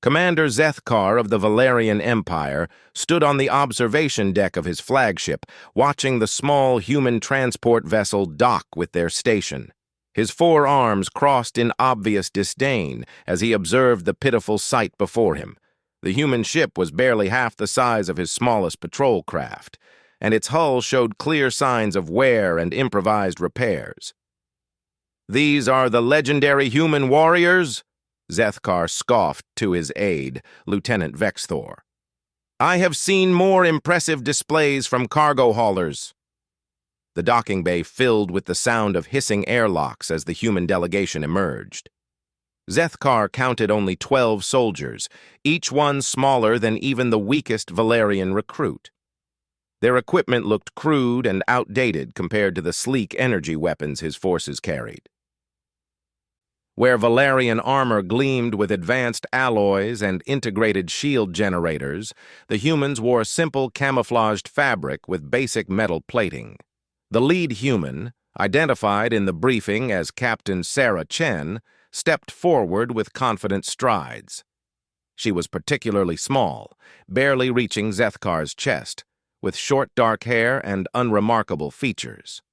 Commander Zethkar of the Valerian Empire stood on the observation deck of his flagship, watching the small human transport vessel dock with their station. His four arms crossed in obvious disdain as he observed the pitiful sight before him. The human ship was barely half the size of his smallest patrol craft, and its hull showed clear signs of wear and improvised repairs. "These are the legendary human warriors?" Zethkar scoffed to his aide, Lieutenant Vexthor. "I have seen more impressive displays from cargo haulers." The docking bay filled with the sound of hissing airlocks as the human delegation emerged. Zethkar counted only 12 soldiers, each one smaller than even the weakest Valerian recruit. Their equipment looked crude and outdated compared to the sleek energy weapons his forces carried. Where Valerian armor gleamed with advanced alloys and integrated shield generators, the humans wore simple camouflaged fabric with basic metal plating. The lead human, identified in the briefing as Captain Sarah Chen, stepped forward with confident strides. She was particularly small, barely reaching Zethkar's chest, with short dark hair and unremarkable features.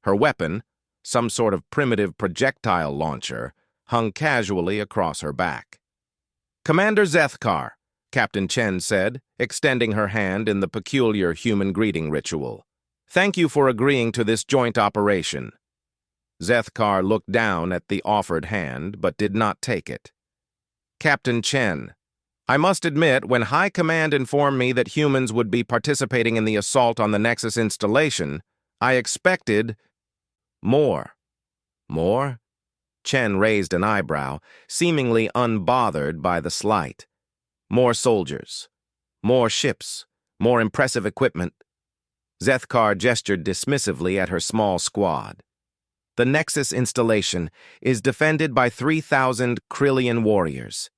Her weapon, some sort of primitive projectile launcher, hung casually across her back. "Commander Zethkar," Captain Chen said, extending her hand in the peculiar human greeting ritual. "Thank you for agreeing to this joint operation." Zethkar looked down at the offered hand, but did not take it. "Captain Chen, I must admit, when High Command informed me that humans would be participating in the assault on the Nexus installation, I expected more." "More?" Chen raised an eyebrow, seemingly unbothered by the slight. "More soldiers, more ships, more impressive equipment." Zethkar gestured dismissively at her small squad. "The Nexus installation is defended by 3,000 Krillian warriors.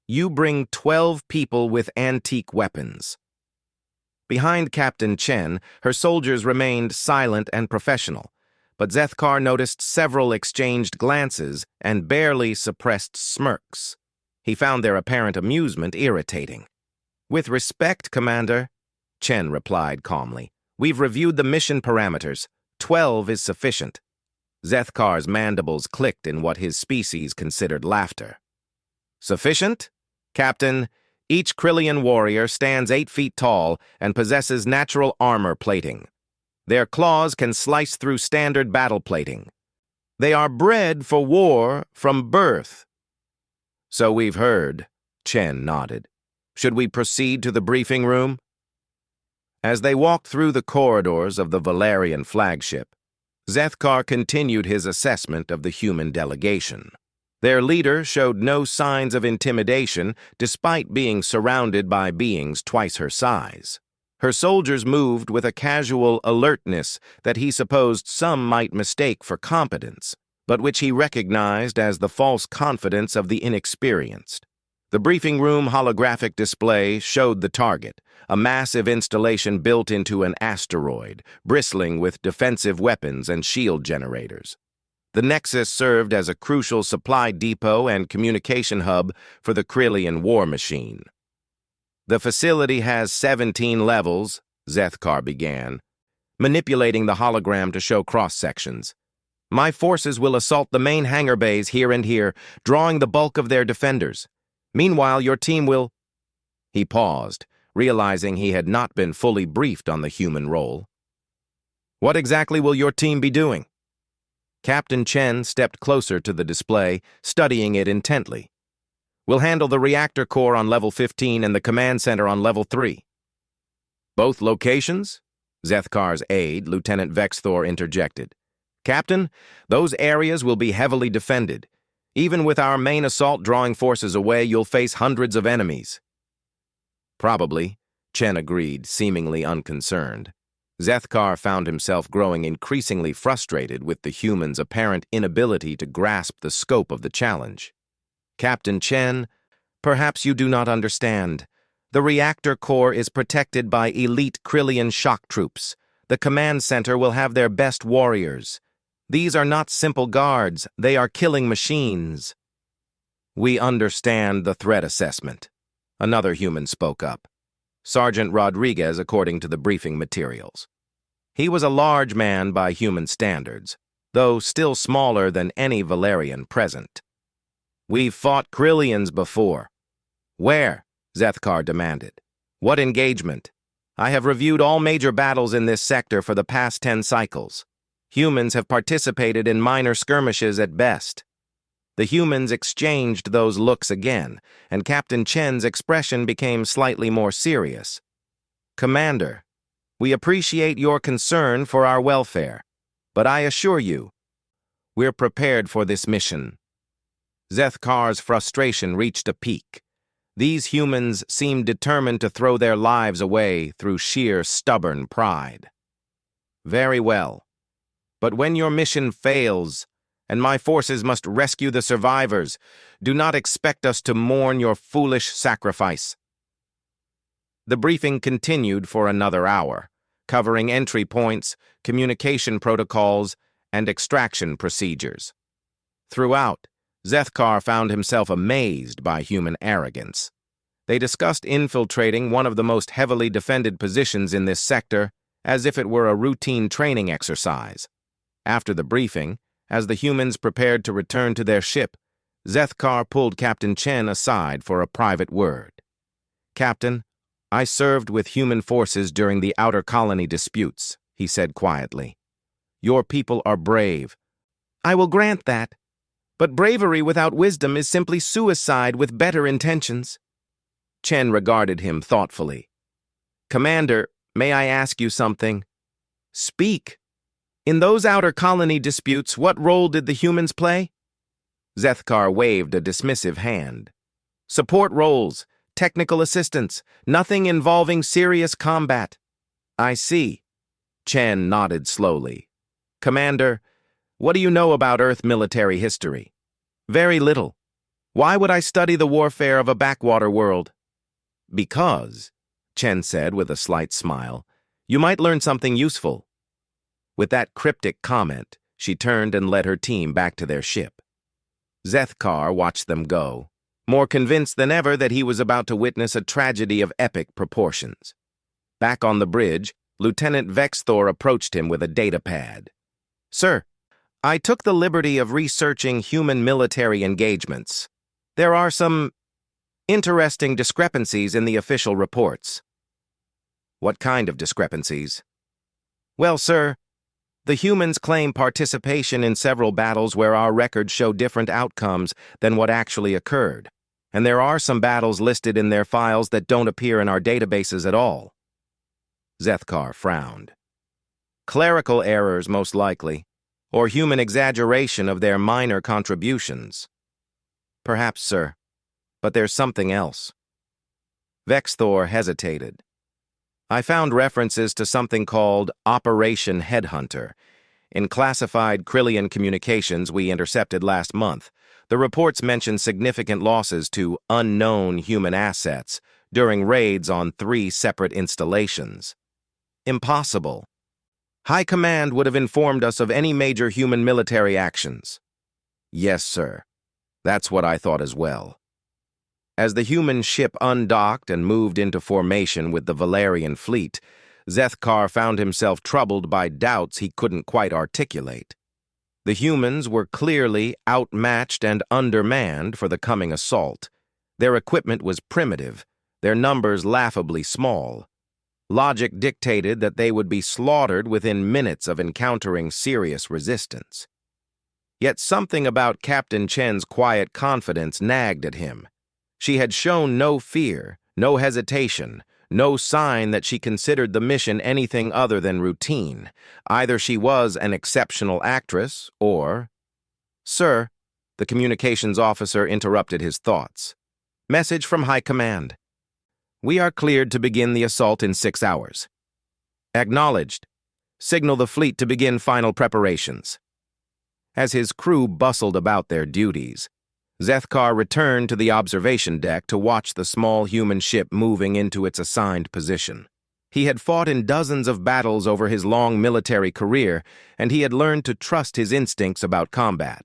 You bring 12 people with antique weapons." Behind Captain Chen, her soldiers remained silent and professional, but Zethkar noticed several exchanged glances and barely suppressed smirks. He found their apparent amusement irritating. "With respect, Commander," Chen replied calmly, "we've reviewed the mission parameters. 12 is sufficient." Zethkar's mandibles clicked in what his species considered laughter. "Sufficient? Captain, each Krillian warrior stands 8 feet tall and possesses natural armor plating. Their claws can slice through standard battle plating. They are bred for war from birth." "So we've heard," Chen nodded. "Should we proceed to the briefing room?" As they walked through the corridors of the Valerian flagship, Zethkar continued his assessment of the human delegation. Their leader showed no signs of intimidation despite being surrounded by beings twice her size. Her soldiers moved with a casual alertness that he supposed some might mistake for competence, but which he recognized as the false confidence of the inexperienced. The briefing room holographic display showed the target, a massive installation built into an asteroid, bristling with defensive weapons and shield generators. The Nexus served as a crucial supply depot and communication hub for the Krillian war machine. "The facility has 17 levels," Zethkar began, manipulating the hologram to show cross-sections. "My forces will assault the main hangar bays here and here, drawing the bulk of their defenders. Meanwhile, your team will—" He paused, realizing he had not been fully briefed on the human role. "What exactly will your team be doing?" Captain Chen stepped closer to the display, studying it intently. "We'll handle the reactor core on level 15 and the command center on level 3. "Both locations?" Zethkar's aide, Lieutenant Vexthor, interjected. "Captain, those areas will be heavily defended. Even with our main assault drawing forces away, you'll face hundreds of enemies." "Probably," Chen agreed, seemingly unconcerned. Zethkar found himself growing increasingly frustrated with the human's apparent inability to grasp the scope of the challenge. "Captain Chen, perhaps you do not understand. The reactor core is protected by elite Krillian shock troops. The command center will have their best warriors. These are not simple guards, they are killing machines." We understand the threat assessment. Another human spoke up. Sergeant Rodriguez, according to the briefing materials. He was a large man by human standards, though still smaller than any Valerian present. We've fought Krillians before. Where? Zethkar demanded. What engagement? I have reviewed all major battles in this sector for the past 10 cycles. Humans have participated in minor skirmishes at best. The humans exchanged those looks again, and Captain Chen's expression became slightly more serious. Commander, we appreciate your concern for our welfare, but I assure you, we're prepared for this mission. Zethkar's frustration reached a peak. These humans seemed determined to throw their lives away through sheer stubborn pride. Very well. But when your mission fails, and my forces must rescue the survivors, do not expect us to mourn your foolish sacrifice. The briefing continued for another hour, covering entry points, communication protocols, and extraction procedures. Throughout, Zethkar found himself amazed by human arrogance. They discussed infiltrating one of the most heavily defended positions in this sector as if it were a routine training exercise. After the briefing, as the humans prepared to return to their ship, Zethkar pulled Captain Chen aside for a private word. Captain, I served with human forces during the outer colony disputes, he said quietly. Your people are brave. I will grant that. But bravery without wisdom is simply suicide with better intentions. Chen regarded him thoughtfully. Commander, may I ask you something? Speak. In those outer colony disputes, what role did the humans play? Zethkar waved a dismissive hand. Support roles, technical assistance, nothing involving serious combat. I see. Chen nodded slowly. Commander, what do you know about Earth military history? Very little. Why would I study the warfare of a backwater world? Because, Chen said with a slight smile, you might learn something useful. With that cryptic comment, she turned and led her team back to their ship. Zethkar watched them go, more convinced than ever that he was about to witness a tragedy of epic proportions. Back on the bridge, Lieutenant Vexthor approached him with a datapad. Sir, I took the liberty of researching human military engagements. There are some interesting discrepancies in the official reports. What kind of discrepancies? Well, sir, the humans claim participation in several battles where our records show different outcomes than what actually occurred, and there are some battles listed in their files that don't appear in our databases at all. Zethkar frowned. Clerical errors, most likely, or human exaggeration of their minor contributions. Perhaps, sir, but there's something else. Vexthor hesitated. I found references to something called Operation Headhunter. In classified Krillian communications we intercepted last month, the reports mention significant losses to unknown human assets during raids on 3 separate installations. Impossible. High Command would have informed us of any major human military actions. Yes, sir. That's what I thought as well. As the human ship undocked and moved into formation with the Valerian fleet, Zethkar found himself troubled by doubts he couldn't quite articulate. The humans were clearly outmatched and undermanned for the coming assault. Their equipment was primitive, their numbers laughably small. Logic dictated that they would be slaughtered within minutes of encountering serious resistance. Yet something about Captain Chen's quiet confidence nagged at him. She had shown no fear, no hesitation, no sign that she considered the mission anything other than routine. Either she was an exceptional actress, or... Sir, the communications officer interrupted his thoughts. Message from High Command. We are cleared to begin the assault in 6 hours. Acknowledged. Signal the fleet to begin final preparations. As his crew bustled about their duties, Zethkar returned to the observation deck to watch the small human ship moving into its assigned position. He had fought in dozens of battles over his long military career, and he had learned to trust his instincts about combat.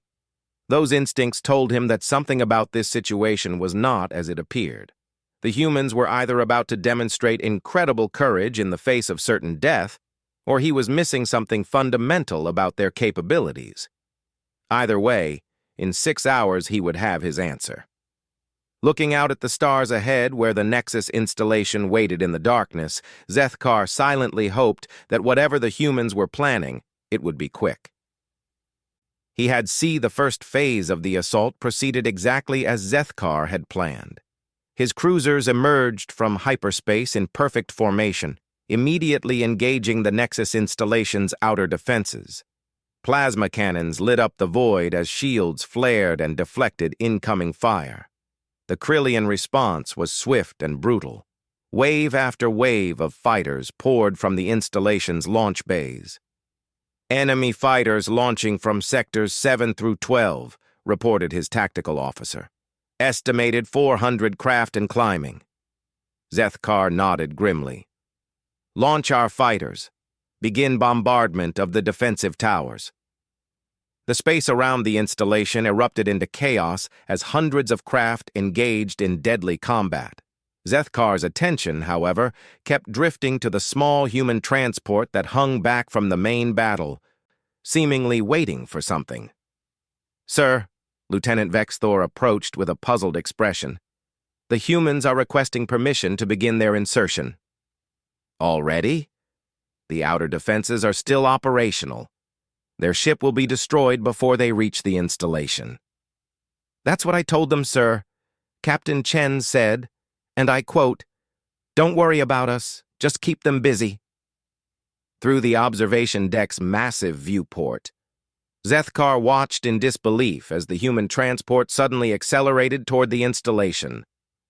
Those instincts told him that something about this situation was not as it appeared. The humans were either about to demonstrate incredible courage in the face of certain death, or he was missing something fundamental about their capabilities. Either way, in 6 hours he would have his answer. Looking out at the stars ahead where the Nexus installation waited in the darkness, Zethkar silently hoped that whatever the humans were planning, it would be quick. He had seen the first phase of the assault proceeded exactly as Zethkar had planned. His cruisers emerged from hyperspace in perfect formation, immediately engaging the Nexus installation's outer defenses. Plasma cannons lit up the void as shields flared and deflected incoming fire. The Krillian response was swift and brutal. Wave after wave of fighters poured from the installation's launch bays. "Enemy fighters launching from sectors 7 through 12, reported his tactical officer. Estimated 400 craft and climbing. Zethkar nodded grimly. "Launch our fighters. Begin bombardment of the defensive towers." The space around the installation erupted into chaos as hundreds of craft engaged in deadly combat. Zethkar's attention, however, kept drifting to the small human transport that hung back from the main battle, seemingly waiting for something. "Sir," Lieutenant Vexthor approached with a puzzled expression, "the humans are requesting permission to begin their insertion." "Already? The outer defenses are still operational. Their ship will be destroyed before they reach the installation." "That's what I told them, sir. Captain Chen said, and I quote, 'Don't worry about us, just keep them busy.'" Through the observation deck's massive viewport, Zethkar watched in disbelief as the human transport suddenly accelerated toward the installation.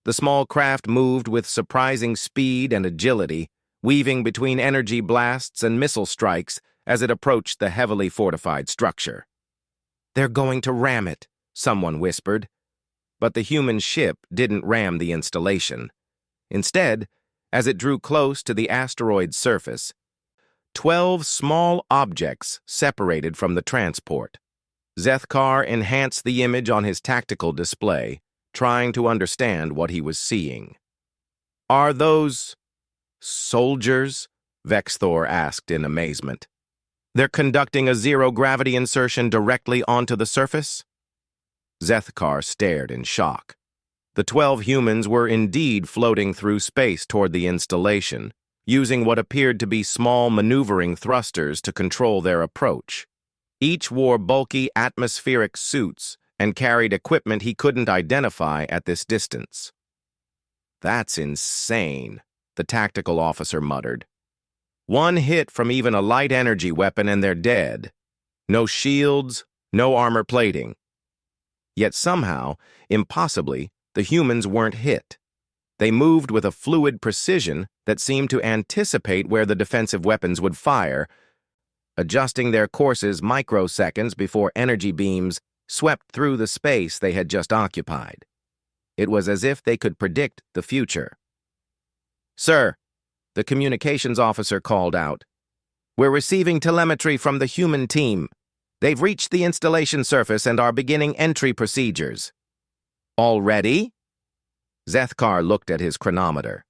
The small craft moved with surprising speed and agility, weaving between energy blasts and missile strikes as it approached the heavily fortified structure. "They're going to ram it," someone whispered. But the human ship didn't ram the installation. Instead, as it drew close to the asteroid's surface, 12 small objects separated from the transport. Zethkar enhanced the image on his tactical display, trying to understand what he was seeing. "Are those soldiers?" Vexthor asked in amazement. "They're conducting a zero-gravity insertion directly onto the surface?" Zethkar stared in shock. The 12 humans were indeed floating through space toward the installation, using what appeared to be small maneuvering thrusters to control their approach. Each wore bulky atmospheric suits and carried equipment he couldn't identify at this distance. "That's insane," the tactical officer muttered. "One hit from even a light energy weapon and they're dead. No shields, no armor plating." Yet somehow, impossibly, the humans weren't hit. They moved with a fluid precision that seemed to anticipate where the defensive weapons would fire, adjusting their courses microseconds before energy beams swept through the space they had just occupied. It was as if they could predict the future. "Sir," the communications officer called out, "we're receiving telemetry from the human team. They've reached the installation surface and are beginning entry procedures." "Already?" Zethkar looked at his chronometer.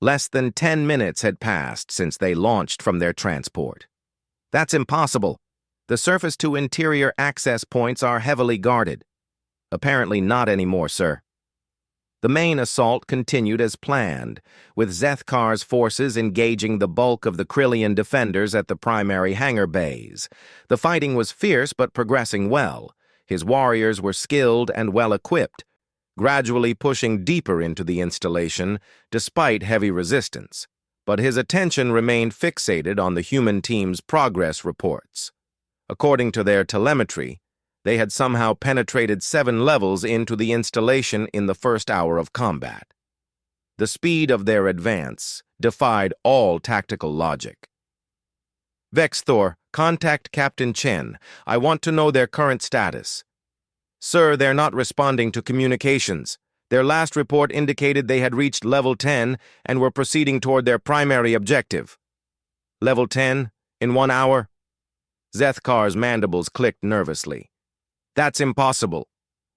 Less than 10 minutes had passed since they launched from their transport. "That's impossible. The surface-to-interior access points are heavily guarded." "Apparently not anymore, sir." The main assault continued as planned, with Zethkar's forces engaging the bulk of the Krillian defenders at the primary hangar bays. The fighting was fierce but progressing well. His warriors were skilled and well-equipped, gradually pushing deeper into the installation despite heavy resistance. But his attention remained fixated on the human team's progress reports. According to their telemetry, they had somehow penetrated 7 levels into the installation in the first hour of combat. The speed of their advance defied all tactical logic. "Vexthor, contact Captain Chen. I want to know their current status." "Sir, they're not responding to communications. Their last report indicated they had reached level 10 and were proceeding toward their primary objective." "Level 10? In 1 hour?" Zethkar's mandibles clicked nervously. That's impossible.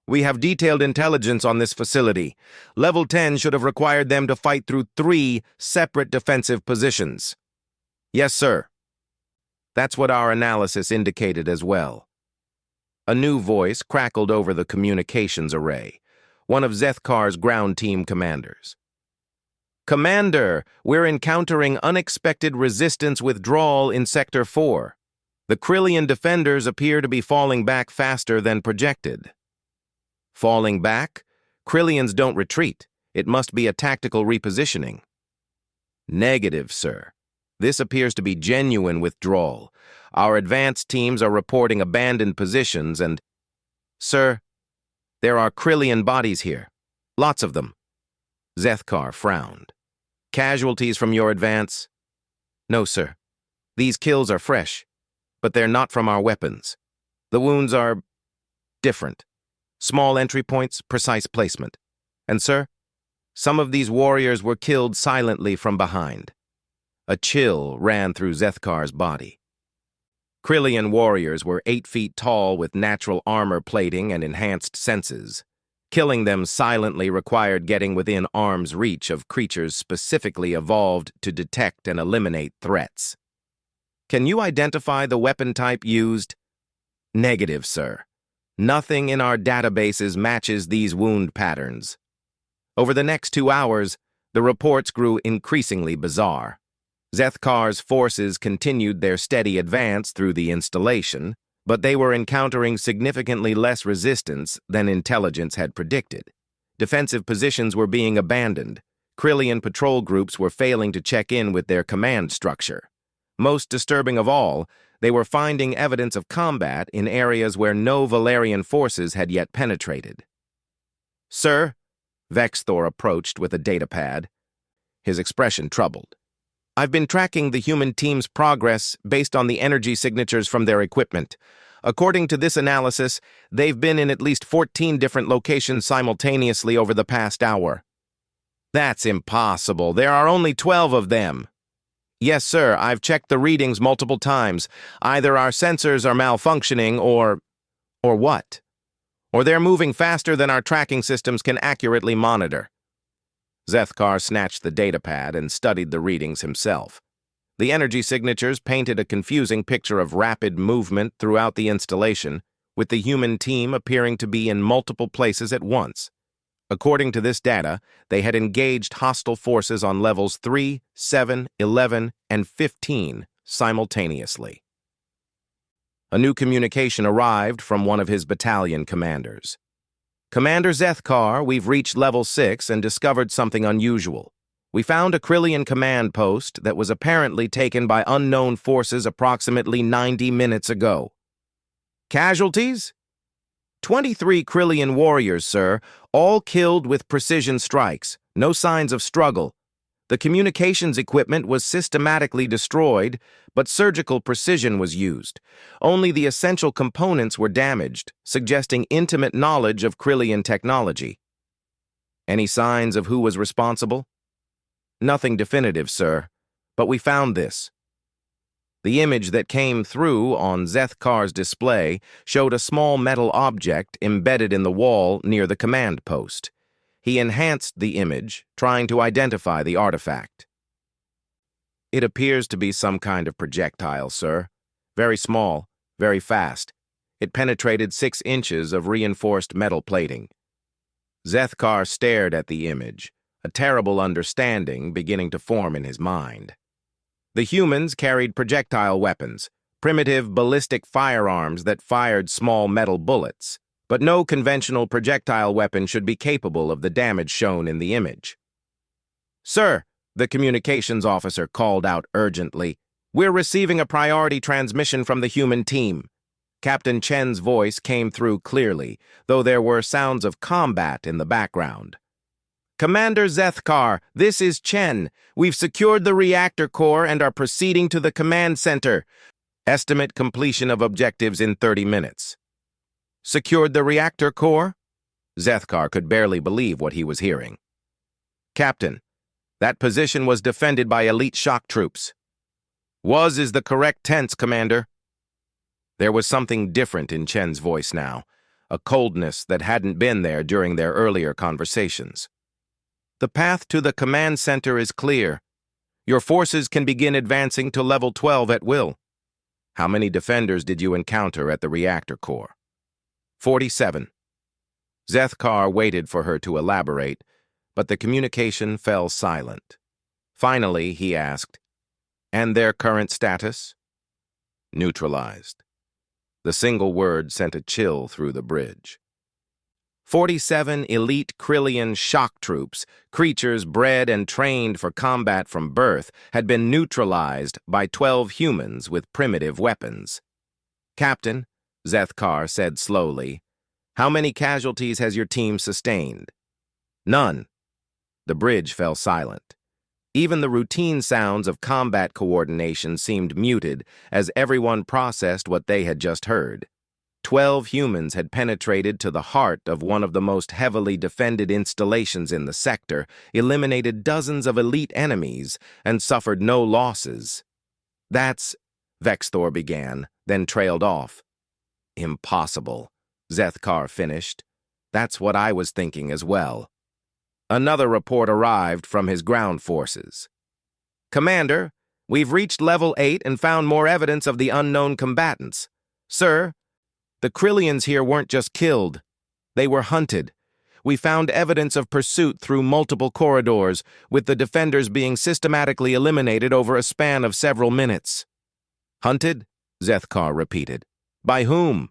We have detailed intelligence on this facility. Level 10 should have required them to fight through 3 separate defensive positions. Yes, sir. That's what our analysis indicated as well. A new voice crackled over the communications array, one of Zethkar's ground team commanders. Commander, we're encountering unexpected resistance withdrawal in Sector 4. The Krillian defenders appear to be falling back faster than projected. Falling back? Krillians don't retreat. It must be a tactical repositioning. Negative, sir. This appears to be genuine withdrawal. Our advanced teams are reporting abandoned positions and... Sir, there are Krillian bodies here. Lots of them. Zethkar frowned. Casualties from your advance? No, sir. These kills are fresh, but they're not from our weapons. The wounds are... different. Small entry points, precise placement. And, sir, some of these warriors were killed silently from behind. A chill ran through Zethkar's body. Krillian warriors were 8 feet tall with natural armor plating and enhanced senses. Killing them silently required getting within arm's reach of creatures specifically evolved to detect and eliminate threats. Can you identify the weapon type used? Negative, sir. Nothing in our databases matches these wound patterns. Over the next 2 hours, the reports grew increasingly bizarre. Zethkar's forces continued their steady advance through the installation, but they were encountering significantly less resistance than intelligence had predicted. Defensive positions were being abandoned. Krillian patrol groups were failing to check in with their command structure. Most disturbing of all, they were finding evidence of combat in areas where no Valerian forces had yet penetrated. Sir, Vexthor approached with a datapad, his expression troubled. I've been tracking the human team's progress based on the energy signatures from their equipment. According to this analysis, they've been in at least 14 different locations simultaneously over the past hour. That's impossible. There are only 12 of them. Yes, sir, I've checked the readings multiple times. Either our sensors are malfunctioning or what? Or they're moving faster than our tracking systems can accurately monitor. Zethkar snatched the datapad and studied the readings himself. The energy signatures painted a confusing picture of rapid movement throughout the installation, with the human team appearing to be in multiple places at once. According to this data, they had engaged hostile forces on levels 3, 7, 11, and 15 simultaneously. A new communication arrived from one of his battalion commanders. Commander Zethkar, we've reached level 6 and discovered something unusual. We found a Krillian command post that was apparently taken by unknown forces approximately 90 minutes ago. Casualties? 23 Krillian warriors, sir, all killed with precision strikes. No signs of struggle. The communications equipment was systematically destroyed, but surgical precision was used. Only the essential components were damaged, suggesting intimate knowledge of Krillian technology. Any signs of who was responsible? Nothing definitive, sir, but we found this. The image that came through on Zethkar's display showed a small metal object embedded in the wall near the command post. He enhanced the image, trying to identify the artifact. It appears to be some kind of projectile, sir. Very small, very fast. It penetrated 6 inches of reinforced metal plating. Zethkar stared at the image, a terrible understanding beginning to form in his mind. The humans carried projectile weapons, primitive ballistic firearms that fired small metal bullets, but no conventional projectile weapon should be capable of the damage shown in the image. Sir, the communications officer called out urgently, we're receiving a priority transmission from the human team. Captain Chen's voice came through clearly, though there were sounds of combat in the background. Commander Zethkar, this is Chen. We've secured the reactor core and are proceeding to the command center. Estimate completion of objectives in 30 minutes. Secured the reactor core? Zethkar could barely believe what he was hearing. Captain, that position was defended by elite shock troops. Was is the correct tense, Commander. There was something different in Chen's voice now, a coldness that hadn't been there during their earlier conversations. The path to the command center is clear. Your forces can begin advancing to level 12 at will. How many defenders did you encounter at the reactor core? 47. Zethkar waited for her to elaborate, but the communication fell silent. Finally, he asked, "And their current status?" "Neutralized." The single word sent a chill through the bridge. 47 elite Krillian shock troops, creatures bred and trained for combat from birth, had been neutralized by 12 humans with primitive weapons. "Captain," Zethkar said slowly, "how many casualties has your team sustained?" "None." The bridge fell silent. Even the routine sounds of combat coordination seemed muted as everyone processed what they had just heard. 12 humans had penetrated to the heart of one of the most heavily defended installations in the sector, eliminated dozens of elite enemies, and suffered no losses. "That's," Vexthor began, then trailed off. "Impossible," Zethkar finished. "That's what I was thinking as well." Another report arrived from his ground forces. "Commander, we've reached level 8 and found more evidence of the unknown combatants. Sir, the Krillians here weren't just killed. They were hunted. We found evidence of pursuit through multiple corridors, with the defenders being systematically eliminated over a span of several minutes." "Hunted?" Zethkar repeated. "By whom?"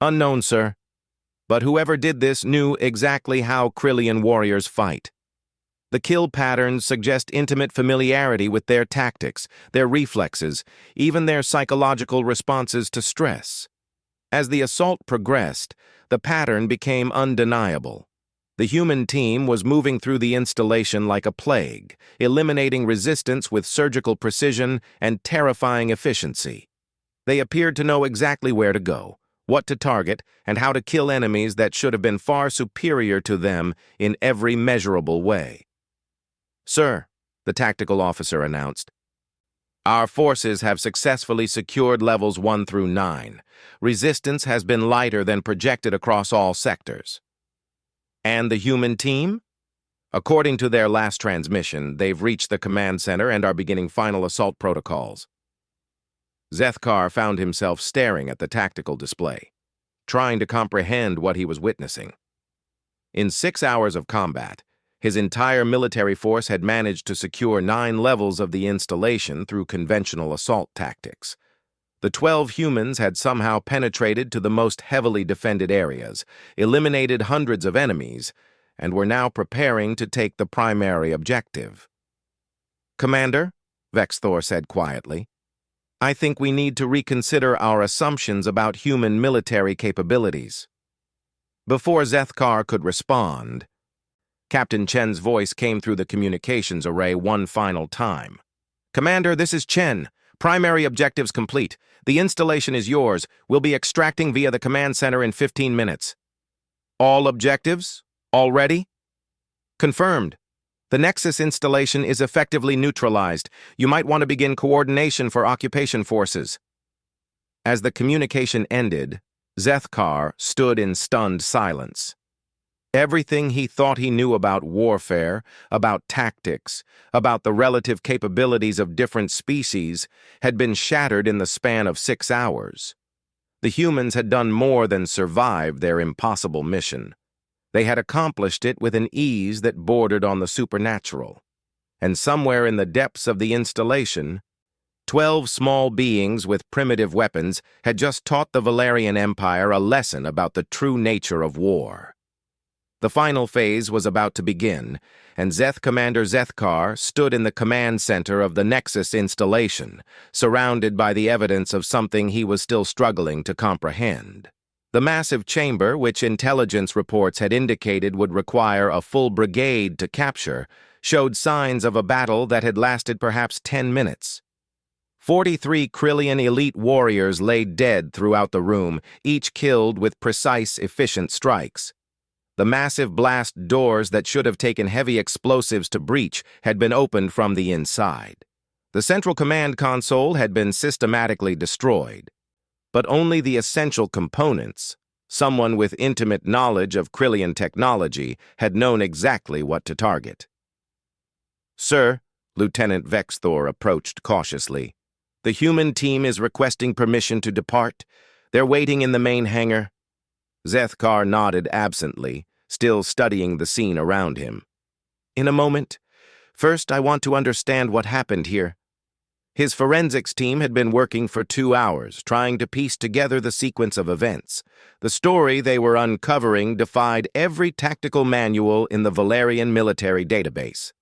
"Unknown, sir. But whoever did this knew exactly how Krillian warriors fight. The kill patterns suggest intimate familiarity with their tactics, their reflexes, even their psychological responses to stress. As the assault progressed, the pattern became undeniable. The human team was moving through the installation like a plague, eliminating resistance with surgical precision and terrifying efficiency. They appeared to know exactly where to go, what to target, and how to kill enemies that should have been far superior to them in every measurable way. "Sir," the tactical officer announced, "our forces have successfully secured levels 1 through 9. Resistance has been lighter than projected across all sectors." "And the human team?" "According to their last transmission, they've reached the command center and are beginning final assault protocols." Zethkar found himself staring at the tactical display, trying to comprehend what he was witnessing. In 6 hours of combat, his entire military force had managed to secure 9 levels of the installation through conventional assault tactics. The 12 humans had somehow penetrated to the most heavily defended areas, eliminated hundreds of enemies, and were now preparing to take the primary objective. "Commander," Vexthor said quietly, "I think we need to reconsider our assumptions about human military capabilities." Before Zethkar could respond, Captain Chen's voice came through the communications array one final time. "Commander, this is Chen. Primary objectives complete. The installation is yours. We'll be extracting via the command center in 15 minutes. "All objectives? Already?" "Confirmed. The Nexus installation is effectively neutralized. You might want to begin coordination for occupation forces." As the communication ended, Zethkar stood in stunned silence. Everything he thought he knew about warfare, about tactics, about the relative capabilities of different species had been shattered in the span of 6 hours. The humans had done more than survive their impossible mission. They had accomplished it with an ease that bordered on the supernatural. And somewhere in the depths of the installation, 12 small beings with primitive weapons had just taught the Valerian Empire a lesson about the true nature of war. The final phase was about to begin, and Commander Zethkar stood in the command center of the Nexus installation, surrounded by the evidence of something he was still struggling to comprehend. The massive chamber, which intelligence reports had indicated would require a full brigade to capture, showed signs of a battle that had lasted perhaps 10 minutes. 43 Krillian elite warriors lay dead throughout the room, each killed with precise, efficient strikes. The massive blast doors that should have taken heavy explosives to breach had been opened from the inside. The central command console had been systematically destroyed, but only the essential components, Someone with intimate knowledge of Krillian technology had known exactly what to target. "Sir," Lieutenant Vexthor approached cautiously, "the human team is requesting permission to depart. They're waiting in the main hangar." Zethkar nodded absently, still studying the scene around him. "In a moment. First, I want to understand what happened here." His forensics team had been working for 2 hours, trying to piece together the sequence of events. The story they were uncovering defied every tactical manual in the Valerian military database.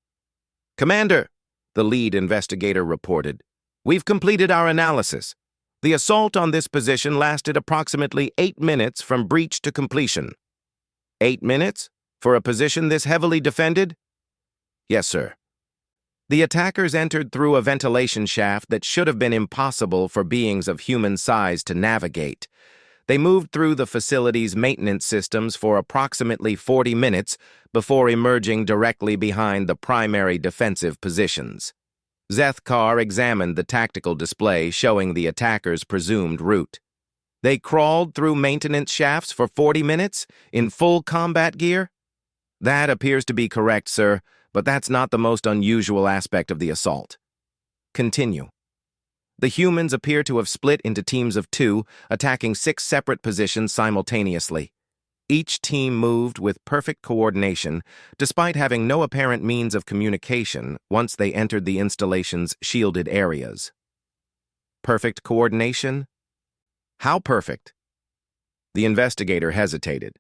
"Commander," the lead investigator reported, "we've completed our analysis. The assault on this position lasted approximately 8 minutes from breach to completion." 8 minutes? For a position this heavily defended? "Yes, sir." The attackers entered through a ventilation shaft that should have been impossible for beings of human size to navigate. They moved through the facility's maintenance systems for approximately 40 minutes before emerging directly behind the primary defensive positions. Zethkar examined the tactical display showing the attackers' presumed route. They crawled through maintenance shafts for 40 minutes in full combat gear? That appears to be correct, sir, but that's not the most unusual aspect of the assault. Continue. The humans appear to have split into teams of 2, attacking 6 separate positions simultaneously. Each team moved with perfect coordination, despite having no apparent means of communication once they entered the installation's shielded areas. Perfect coordination? How perfect? The investigator hesitated.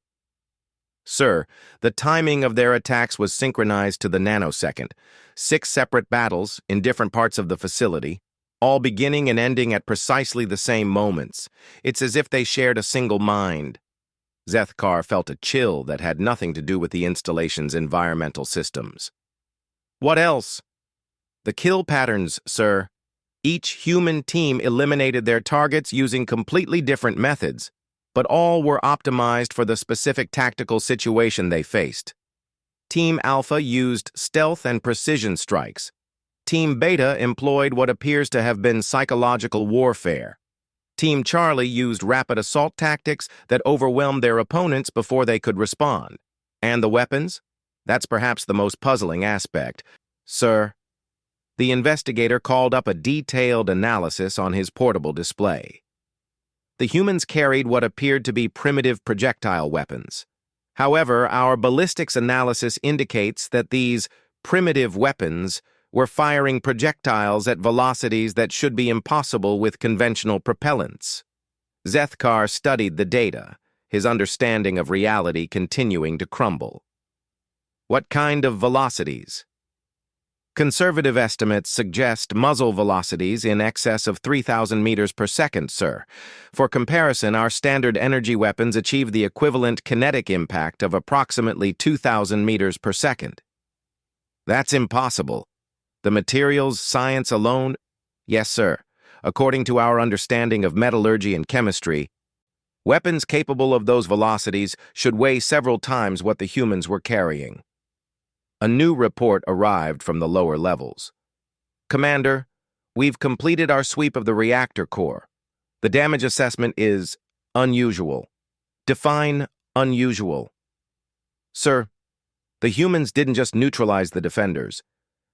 "Sir, the timing of their attacks was synchronized to the nanosecond. 6 separate battles in different parts of the facility, all beginning and ending at precisely the same moments. It's as if they shared a single mind." Zethkar felt a chill that had nothing to do with the installation's environmental systems. "What else?" "The kill patterns, sir. Each human team eliminated their targets using completely different methods, but all were optimized for the specific tactical situation they faced. Team Alpha used stealth and precision strikes. Team Beta employed what appears to have been psychological warfare. Team Charlie used rapid assault tactics that overwhelmed their opponents before they could respond. And the weapons? That's perhaps the most puzzling aspect. Sir, the investigator called up a detailed analysis on his portable display. The humans carried what appeared to be primitive projectile weapons. However, our ballistics analysis indicates that these primitive weapons were firing projectiles at velocities that should be impossible with conventional propellants. Zethkar studied the data, his understanding of reality continuing to crumble. "What kind of velocities?" "Conservative estimates suggest muzzle velocities in excess of 3,000 meters per second, sir. For comparison, our standard energy weapons achieve the equivalent kinetic impact of approximately 2,000 meters per second." "That's impossible. The materials, science alone?" "Yes, sir. According to our understanding of metallurgy and chemistry, weapons capable of those velocities should weigh several times what the humans were carrying." A new report arrived from the lower levels. "Commander, we've completed our sweep of the reactor core. The damage assessment is unusual." "Define unusual." "Sir, the humans didn't just neutralize the defenders.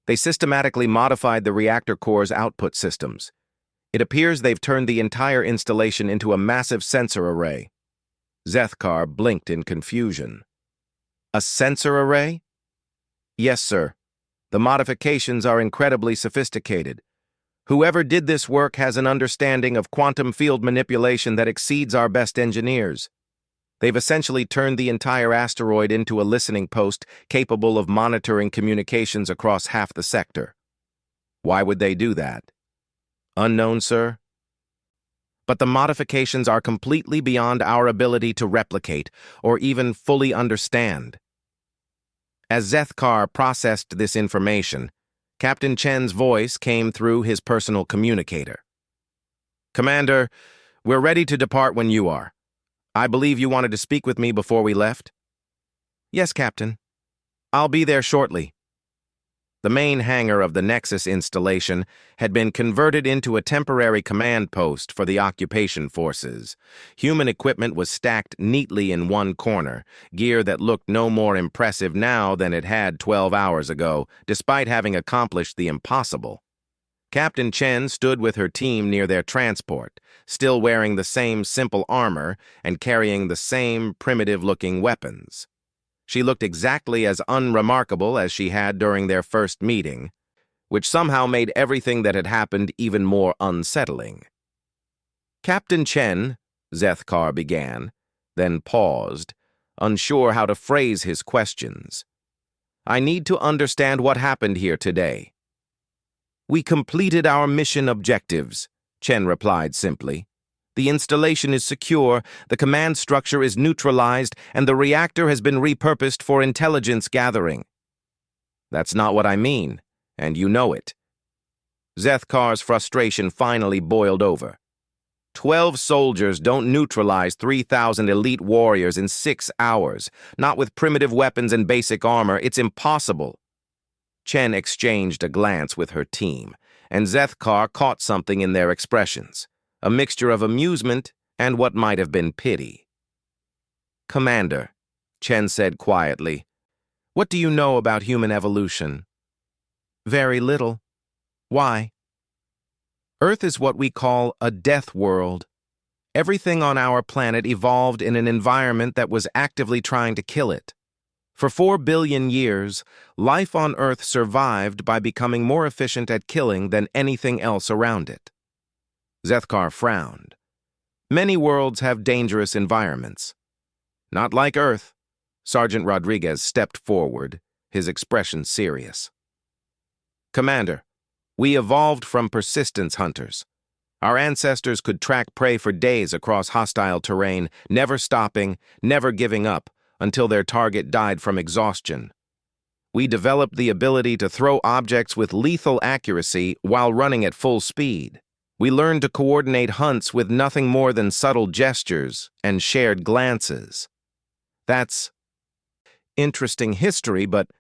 They systematically modified the reactor core's output systems. It appears they've turned the entire installation into a massive sensor array." Zethkar blinked in confusion. "A sensor array?" "Yes, sir. The modifications are incredibly sophisticated. Whoever did this work has an understanding of quantum field manipulation that exceeds our best engineers. They've essentially turned the entire asteroid into a listening post capable of monitoring communications across half the sector." "Why would they do that?" "Unknown, sir. But the modifications are completely beyond our ability to replicate or even fully understand." As Zethkar processed this information, Captain Chen's voice came through his personal communicator. "Commander, we're ready to depart when you are. I believe you wanted to speak with me before we left?" "Yes, Captain. I'll be there shortly." The main hangar of the Nexus installation had been converted into a temporary command post for the occupation forces. Human equipment was stacked neatly in one corner, gear that looked no more impressive now than it had 12 hours ago, despite having accomplished the impossible. Captain Chen stood with her team near their transport, still wearing the same simple armor and carrying the same primitive-looking weapons. She looked exactly as unremarkable as she had during their first meeting, which somehow made everything that had happened even more unsettling. "Captain Chen," Zethkar began, then paused, unsure how to phrase his questions. "I need to understand what happened here today." "We completed our mission objectives," Chen replied simply. "The installation is secure, the command structure is neutralized, and the reactor has been repurposed for intelligence gathering." "That's not what I mean, and you know it." Zethkar's frustration finally boiled over. 12 soldiers don't neutralize 3,000 elite warriors in 6 hours, not with primitive weapons and basic armor. It's impossible. Chen exchanged a glance with her team, and Zethkar caught something in their expressions, a mixture of amusement and what might have been pity. "Commander," Chen said quietly, "what do you know about human evolution?" "Very little. Why?" "Earth is what we call a death world. Everything on our planet evolved in an environment that was actively trying to kill it. For 4 billion years, life on Earth survived by becoming more efficient at killing than anything else around it." Zethkar frowned. "Many worlds have dangerous environments." "Not like Earth." Sergeant Rodriguez stepped forward, his expression serious. "Commander, we evolved from persistence hunters. Our ancestors could track prey for days across hostile terrain, never stopping, never giving up, until their target died from exhaustion. We developed the ability to throw objects with lethal accuracy while running at full speed. We learned to coordinate hunts with nothing more than subtle gestures and shared glances. That's interesting history, but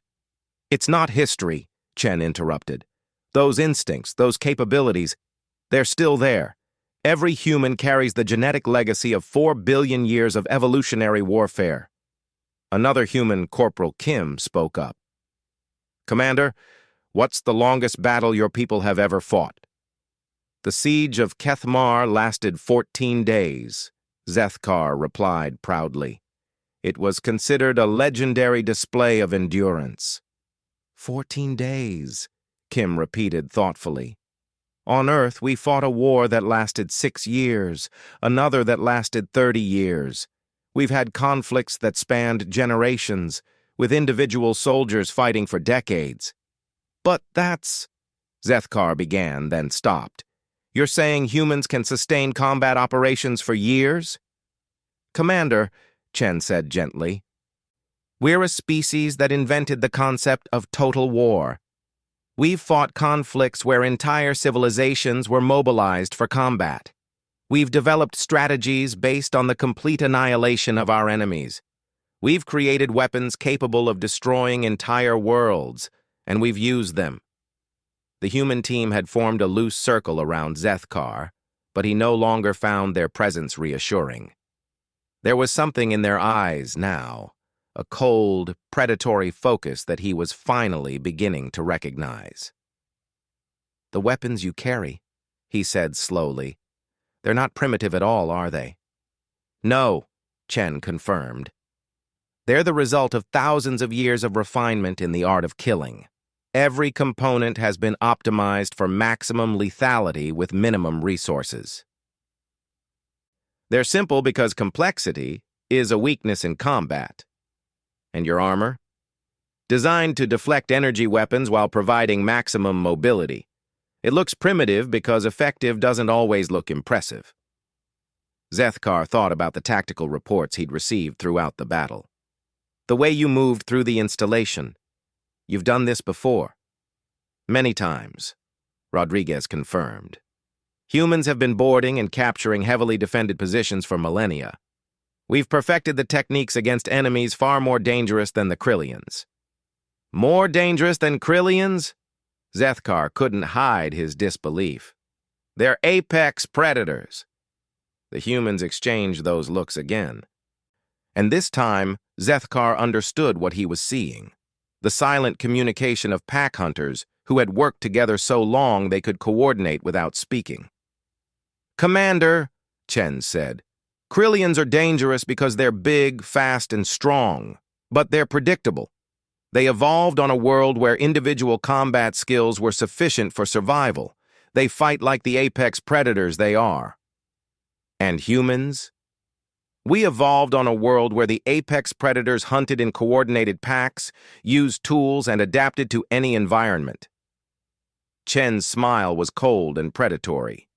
it's not history," Chen interrupted. "Those instincts, those capabilities, they're still there. Every human carries the genetic legacy of 4 billion years of evolutionary warfare." Another human, Corporal Kim, spoke up. "Commander, what's the longest battle your people have ever fought?" "The siege of Kethmar lasted 14 days, Zethkar replied proudly. "It was considered a legendary display of endurance." 14 days, Kim repeated thoughtfully. "On Earth, we fought a war that lasted 6 years, another that lasted 30 years. We've had conflicts that spanned generations, with individual soldiers fighting for decades." "But that's—" Zethkar began, then stopped. "You're saying humans can sustain combat operations for years?" "Commander," Chen said gently, "we're a species that invented the concept of total war. We've fought conflicts where entire civilizations were mobilized for combat. We've developed strategies based on the complete annihilation of our enemies. We've created weapons capable of destroying entire worlds, and we've used them." The human team had formed a loose circle around Zethkar, but he no longer found their presence reassuring. There was something in their eyes now, a cold, predatory focus that he was finally beginning to recognize. "The weapons you carry," he said slowly, "they're not primitive at all, are they?" "No," Chen confirmed. "They're the result of thousands of years of refinement in the art of killing. Every component has been optimized for maximum lethality with minimum resources. They're simple because complexity is a weakness in combat." "And your armor?" "Designed to deflect energy weapons while providing maximum mobility. It looks primitive because effective doesn't always look impressive." Zethkar thought about the tactical reports he'd received throughout the battle. "The way you moved through the installation. You've done this before." "Many times," Rodriguez confirmed. "Humans have been boarding and capturing heavily defended positions for millennia. We've perfected the techniques against enemies far more dangerous than the Krillians." More dangerous than Krillians? Zethkar couldn't hide his disbelief. They're apex predators. The humans exchanged those looks again. And this time, Zethkar understood what he was seeing. The silent communication of pack hunters who had worked together so long they could coordinate without speaking. "Commander," Chen said, "Krillians are dangerous because they're big, fast, and strong, but they're predictable. They evolved on a world where individual combat skills were sufficient for survival. They fight like the apex predators they are." And humans? We evolved on a world where the apex predators hunted in coordinated packs, used tools, and adapted to any environment. Chen's smile was cold and predatory.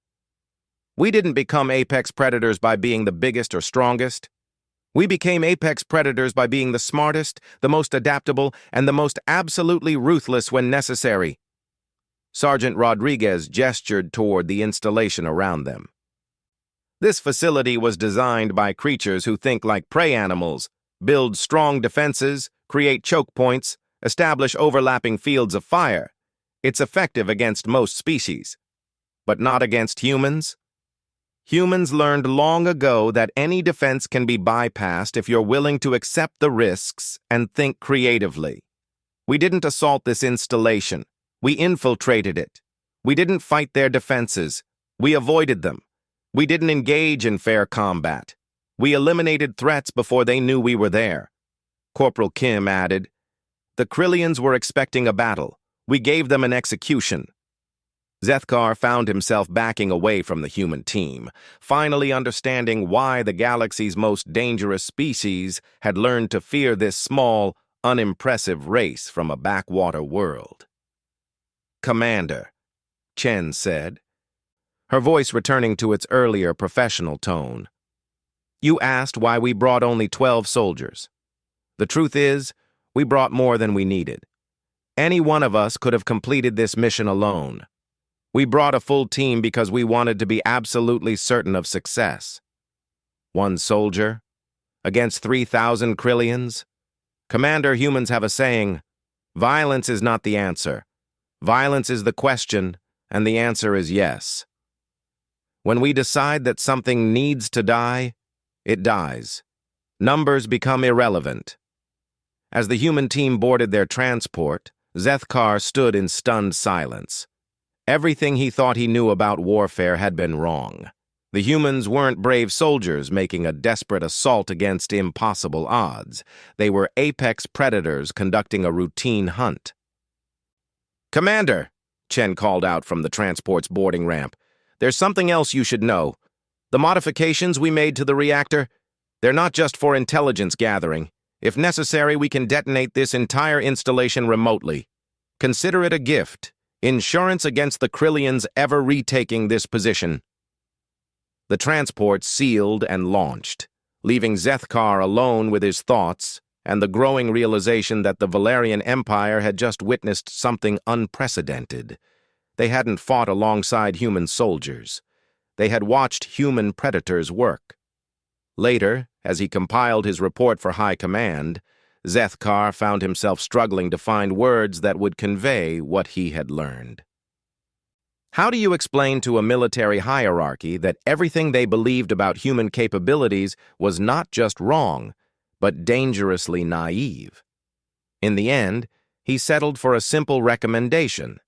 We didn't become apex predators by being the biggest or strongest. We became apex predators by being the smartest, the most adaptable, and the most absolutely ruthless when necessary. Sergeant Rodriguez gestured toward the installation around them. This facility was designed by creatures who think like prey animals, build strong defenses, create choke points, establish overlapping fields of fire. It's effective against most species, but not against humans. Humans learned long ago that any defense can be bypassed if you're willing to accept the risks and think creatively. We didn't assault this installation. We infiltrated it. We didn't fight their defenses. We avoided them. We didn't engage in fair combat. We eliminated threats before they knew we were there. Corporal Kim added, "The Krillians were expecting a battle. We gave them an execution." Zethkar found himself backing away from the human team, finally understanding why the galaxy's most dangerous species had learned to fear this small, unimpressive race from a backwater world. "Commander," Chen said, her voice returning to its earlier professional tone. "You asked why we brought only 12 soldiers. The truth is, we brought more than we needed. Any one of us could have completed this mission alone. We brought a full team because we wanted to be absolutely certain of success. One soldier against 3,000 Krillians? Commander, humans have a saying, violence is not the answer. Violence is the question, and the answer is yes. When we decide that something needs to die, it dies. Numbers become irrelevant." As the human team boarded their transport, Zethkar stood in stunned silence. Everything he thought he knew about warfare had been wrong. The humans weren't brave soldiers making a desperate assault against impossible odds. They were apex predators conducting a routine hunt. "Commander," Chen called out from the transport's boarding ramp, "there's something else you should know. The modifications we made to the reactor, they're not just for intelligence gathering. If necessary, we can detonate this entire installation remotely. Consider it a gift. Insurance against the Krillians ever retaking this position." The transport sealed and launched, leaving Zethkar alone with his thoughts and the growing realization that the Valerian Empire had just witnessed something unprecedented. They hadn't fought alongside human soldiers. They had watched human predators work. Later, as he compiled his report for High Command, Zethkar found himself struggling to find words that would convey what he had learned. How do you explain to a military hierarchy that everything they believed about human capabilities was not just wrong, but dangerously naive? In the end, he settled for a simple recommendation: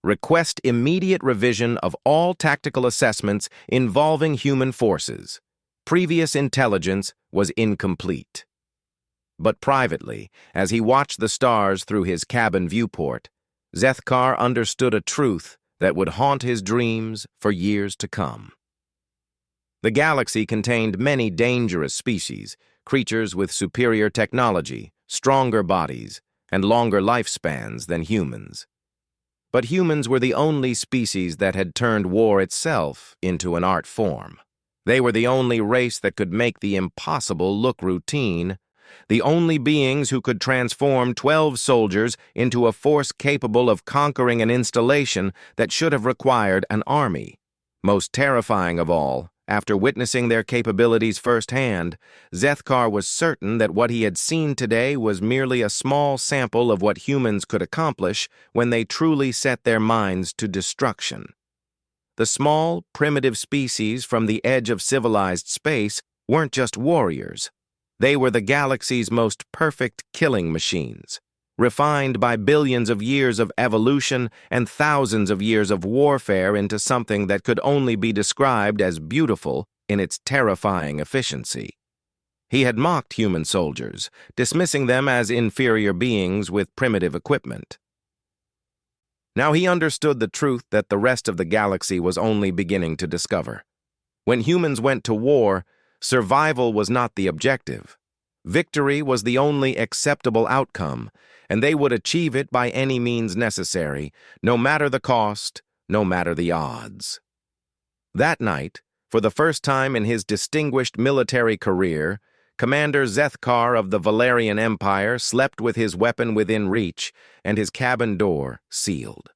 request immediate revision of all tactical assessments involving human forces. Previous intelligence was incomplete. But privately, as he watched the stars through his cabin viewport, Zethkar understood a truth that would haunt his dreams for years to come. The galaxy contained many dangerous species, creatures with superior technology, stronger bodies, and longer lifespans than humans. But humans were the only species that had turned war itself into an art form. They were the only race that could make the impossible look routine, the only beings who could transform 12 soldiers into a force capable of conquering an installation that should have required an army. Most terrifying of all, After witnessing their capabilities firsthand, Zethkar was certain that what he had seen today was merely a small sample of what humans could accomplish when they truly set their minds to destruction. The small, primitive species from the edge of civilized space weren't just warriors. They were the galaxy's most perfect killing machines, refined by billions of years of evolution and thousands of years of warfare into something that could only be described as beautiful in its terrifying efficiency. He had mocked human soldiers, dismissing them as inferior beings with primitive equipment. Now he understood the truth that the rest of the galaxy was only beginning to discover. When humans went to war, survival was not the objective. Victory was the only acceptable outcome, and they would achieve it by any means necessary, no matter the cost, no matter the odds. That night, for the first time in his distinguished military career, Commander Zethkar of the Valerian Empire slept with his weapon within reach and his cabin door sealed.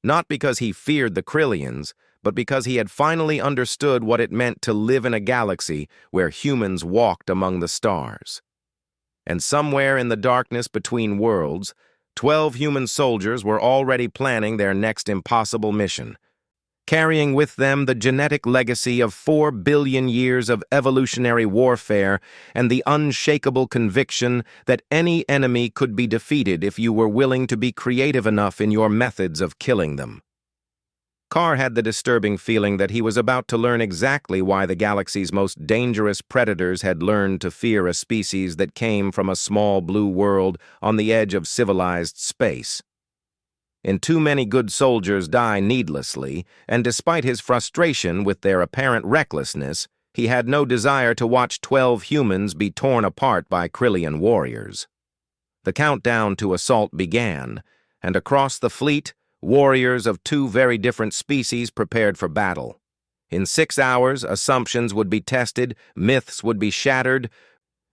Not because he feared the Krillians, but because he had finally understood what it meant to live in a galaxy where humans walked among the stars. And somewhere in the darkness between worlds, 12 human soldiers were already planning their next impossible mission, carrying with them the genetic legacy of 4 billion years of evolutionary warfare and the unshakable conviction that any enemy could be defeated if you were willing to be creative enough in your methods of killing them. Carr had the disturbing feeling that he was about to learn exactly why the galaxy's most dangerous predators had learned to fear a species that came from a small blue world on the edge of civilized space. And too many good soldiers die needlessly, and despite his frustration with their apparent recklessness, he had no desire to watch 12 humans be torn apart by Krillian warriors. The countdown to assault began, and across the fleet, warriors of 2 very different species prepared for battle. In 6 hours, assumptions would be tested, myths would be shattered,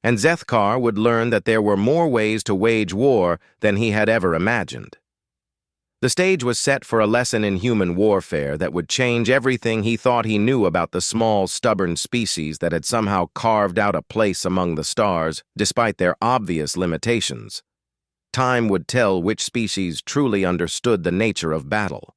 and Zethkar would learn that there were more ways to wage war than he had ever imagined. The stage was set for a lesson in human warfare that would change everything he thought he knew about the small, stubborn species that had somehow carved out a place among the stars, despite their obvious limitations. Time would tell which species truly understood the nature of battle.